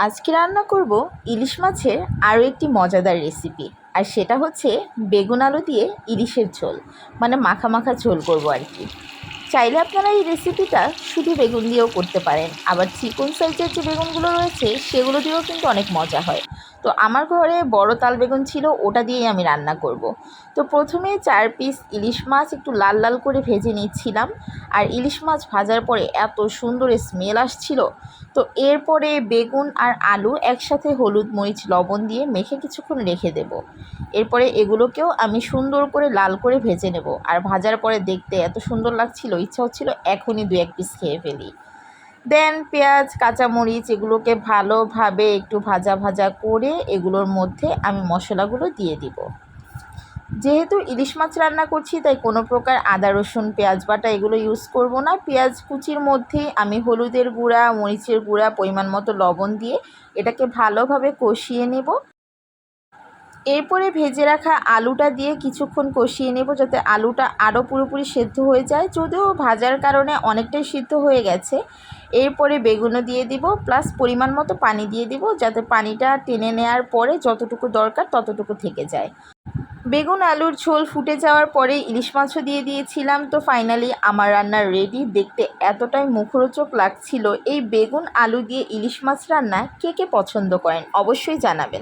আজকে রান্না করব ইলিশ মাছের আরও একটি মজাদার রেসিপি। আর সেটা হচ্ছে বেগুন আলু দিয়ে ইলিশের ঝোল, মানে মাখা মাখা ঝোল করব আর কি। চাইলে আপনারা এই রেসিপিটা শুধু বেগুন দিয়েও করতে পারেন, আবার চিকন সাইজের যে বেগুনগুলো রয়েছে সেগুলো দিয়েও কিন্তু অনেক মজা হয়। তো আমার ঘরে বড় তাল বেগুন ছিল, ওটা দিয়েই আমি রান্না করব। তো প্রথমে 4 পিস ইলিশ মাছ একটু লাল লাল করে ভেজে নিচ্ছিলাম। আর ইলিশ মাছ ভাজার পরে এত সুন্দর স্মেল আসছিল। তো এরপরে বেগুন আর আলু একসাথে হলুদ মরিচ লবণ দিয়ে মেখে কিছুক্ষণ রেখে দেব। এরপরে এগুলোকেও আমি সুন্দর করে লাল করে ভেজে নেব। আর ভাজার পরে দেখতে এত সুন্দর লাগছিল, ইচ্ছা হচ্ছিল এখনই 2-1 পিস খেয়ে ফেলি। দেন পেঁয়াজ কাঁচামরিচ এগুলোকে ভালোভাবে একটু ভাজা ভাজা করে এগুলোর মধ্যে আমি মশলাগুলো দিয়ে দিব। যেহেতু ইলিশ মাছ রান্না করছি তাই কোনো প্রকার আদা রসুন পেঁয়াজ বাটা এগুলো ইউজ করব না। পেঁয়াজ কুচির মধ্যেই আমি হলুদের গুঁড়া মরিচের গুঁড়া পরিমাণ মতো লবণ দিয়ে এটাকে ভালোভাবে কষিয়ে নেব। এরপরে ভেজে রাখা আলুটা দিয়ে কিছুক্ষণ কষিয়ে নেব, যাতে আলুটা আরও পুরোপুরি সেদ্ধ হয়ে যায়। যদিও ভাজার কারণে অনেকটাই সিদ্ধ হয়ে গেছে। এরপরে বেগুনও দিয়ে দিব, প্লাস পরিমাণ মতো পানি দিয়ে দিব, যাতে পানিটা টেনে নেওয়ার পরে যতটুকু দরকার ততটুকু থেকে যায়। বেগুন আলুর ঝোল ফুটে যাওয়ার পরে ইলিশ মাছও দিয়ে দিয়েছিলাম। তো ফাইনালি আমার রান্না রেডি। দেখতে এতটাই মুখরোচক লাগছিল। এই বেগুন আলু দিয়ে ইলিশ মাছ রান্না কে কে পছন্দ করেন অবশ্যই জানাবেন।